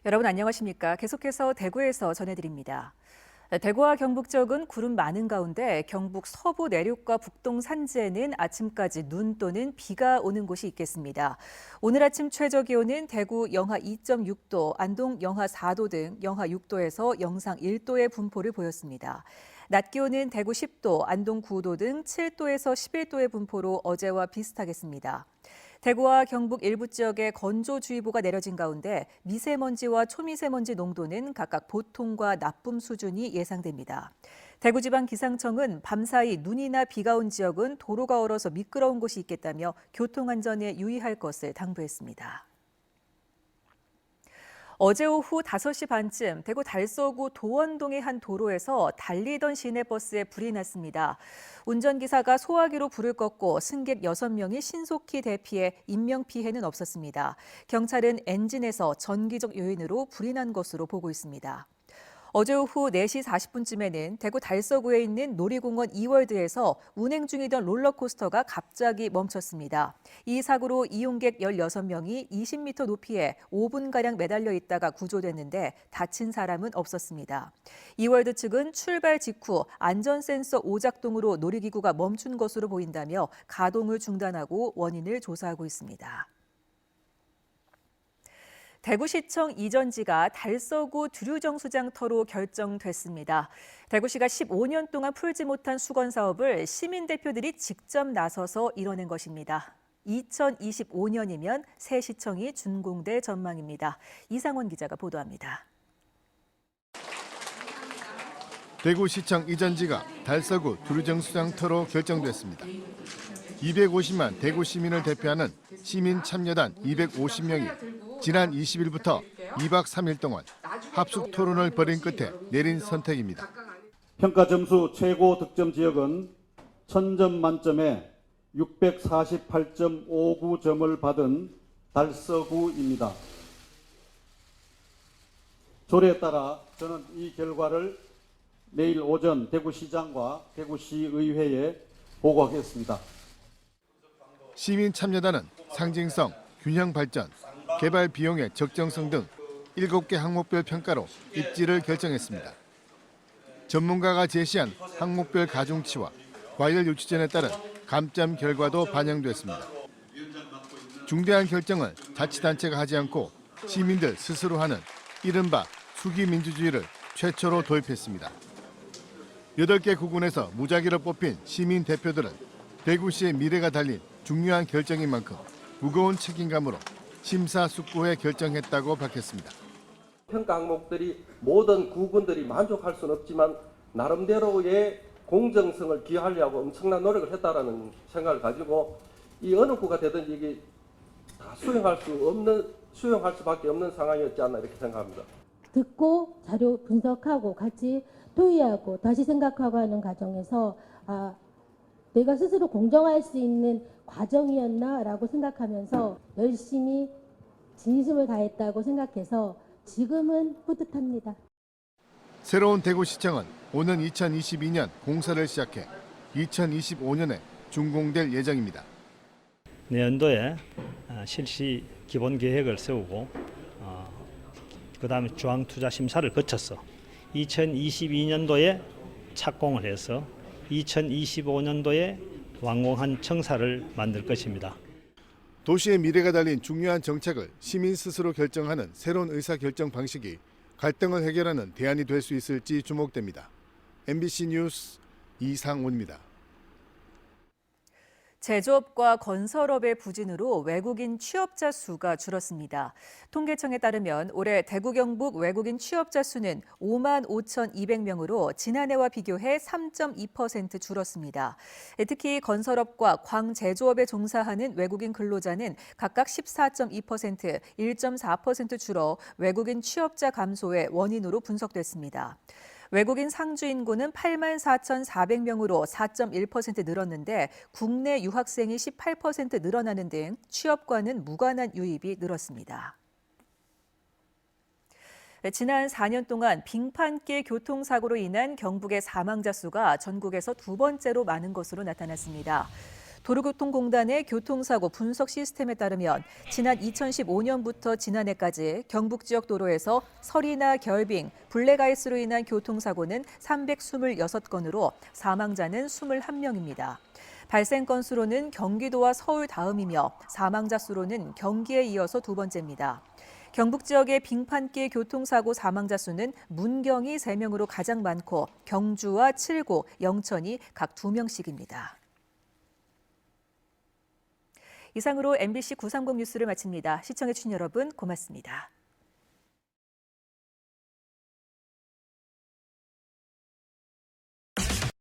여러분 안녕하십니까? 계속해서 대구에서 전해드립니다. 대구와 경북 지역은 구름 많은 가운데 경북 서부 내륙과 북동 산지에는 아침까지 눈 또는 비가 오는 곳이 있겠습니다. 오늘 아침 최저 기온은 대구 영하 2.6도, 안동 영하 4도 등 영하 6도에서 영상 1도의 분포를 보였습니다. 낮 기온은 대구 10도, 안동 9도 등 7도에서 11도의 분포로 어제와 비슷하겠습니다. 대구와 경북 일부 지역에 건조주의보가 내려진 가운데 미세먼지와 초미세먼지 농도는 각각 보통과 나쁨 수준이 예상됩니다. 대구지방기상청은 밤사이 눈이나 비가 온 지역은 도로가 얼어서 미끄러운 곳이 있겠다며 교통안전에 유의할 것을 당부했습니다. 어제 오후 5시 반쯤 대구 달서구 도원동의 한 도로에서 달리던 시내버스에 불이 났습니다. 운전기사가 소화기로 불을 껐고 승객 6명이 신속히 대피해 인명피해는 없었습니다. 경찰은 엔진에서 전기적 요인으로 불이 난 것으로 보고 있습니다. 어제 오후 4시 40분쯤에는 대구 달서구에 있는 놀이공원 이월드에서 운행 중이던 롤러코스터가 갑자기 멈췄습니다. 이 사고로 이용객 16명이 20m 높이에 5분가량 매달려 있다가 구조됐는데 다친 사람은 없었습니다. 이월드 측은 출발 직후 안전센서 오작동으로 놀이기구가 멈춘 것으로 보인다며 가동을 중단하고 원인을 조사하고 있습니다. 대구시청 이전지가 달서구 두류정수장터로 결정됐습니다. 대구시가 15년 동안 풀지 못한 수건 사업을 시민 대표들이 직접 나서서 이뤄낸 것입니다. 2025년이면 새 시청이 준공될 전망입니다. 이상원 기자가 보도합니다. 대구시청 이전지가 달서구 두류정수장터로 결정됐습니다. 250만 대구 시민을 대표하는 시민참여단 250명이 지난 20일부터 2박 3일 동안 합숙 토론을 벌인 끝에 내린 선택입니다. 평가 점수 최고 득점 지역은 1000점 만점에 648.59점을 받은 달서구입니다. 조례에 따라 저는 이 결과를 내일 오전 대구시장과 대구시의회에 보고하겠습니다. 시민참여단은 상징성, 균형 발전, 개발 비용의 적정성 등 7개 항목별 평가로 입지를 결정했습니다. 전문가가 제시한 항목별 가중치와 과열 유치전에 따른 감점 결과도 반영됐습니다. 중대한 결정을 자치단체가 하지 않고 시민들 스스로 하는 이른바 수기민주주의를 최초로 도입했습니다. 8개 구군에서 무작위로 뽑힌 시민 대표들은 대구시의 미래가 달린 중요한 결정인 만큼 무거운 책임감으로 심사숙고해 결정했다고 밝혔습니다. 평가 항목들이 모든 구군들이 만족할 수는 없지만 나름대로의 공정성을 기하려고 엄청난 노력을 했다라는 생각을 가지고 이 어느 구가 되든지 이게 다 수용할 수밖에 없는 상황이었지 않나 이렇게 생각합니다. 듣고 자료 분석하고 같이 토의하고 다시 생각하고 하는 과정에서 내가 스스로 공정할 수 있는 과정이었나라고 생각하면서 열심히 진심을 다했다고 생각해서 지금은 뿌듯합니다. 새로운 대구시청은 오는 2022년 공사를 시작해 2025년에 준공될 예정입니다. 내년도에 실시 기본 계획을 세우고 그다음에 중앙투자 심사를 거쳐서 2022년도에 착공을 해서 2025년도에 완공한 청사를 만들 것입니다. 도시의 미래가 달린 중요한 정책을 시민 스스로 결정하는 새로운 의사결정 방식이 갈등을 해결하는 대안이 될 수 있을지 주목됩니다. MBC 뉴스 이상훈입니다. 제조업과 건설업의 부진으로 외국인 취업자 수가 줄었습니다. 통계청에 따르면 올해 대구 경북 외국인 취업자 수는 5만 5,200명으로 지난해와 비교해 3.2% 줄었습니다. 특히 건설업과 광제조업에 종사하는 외국인 근로자는 각각 14.2%, 1.4% 줄어 외국인 취업자 감소의 원인으로 분석됐습니다. 외국인 상주 인구는 8만 4,400명으로 4.1% 늘었는데 국내 유학생이 18% 늘어나는 등 취업과는 무관한 유입이 늘었습니다. 지난 4년 동안 빙판길 교통사고로 인한 경북의 사망자 수가 전국에서 두 번째로 많은 것으로 나타났습니다. 도로교통공단의 교통사고 분석 시스템에 따르면 지난 2015년부터 지난해까지 경북 지역 도로에서 설이나 결빙, 블랙아이스로 인한 교통사고는 326건으로 사망자는 21명입니다. 발생 건수로는 경기도와 서울 다음이며 사망자 수로는 경기에 이어서 두 번째입니다. 경북 지역의 빙판길 교통사고 사망자 수는 문경이 3명으로 가장 많고 경주와 칠곡, 영천이 각 2명씩입니다. 이상으로 MBC 930 뉴스를 마칩니다. 시청해주신 여러분 고맙습니다.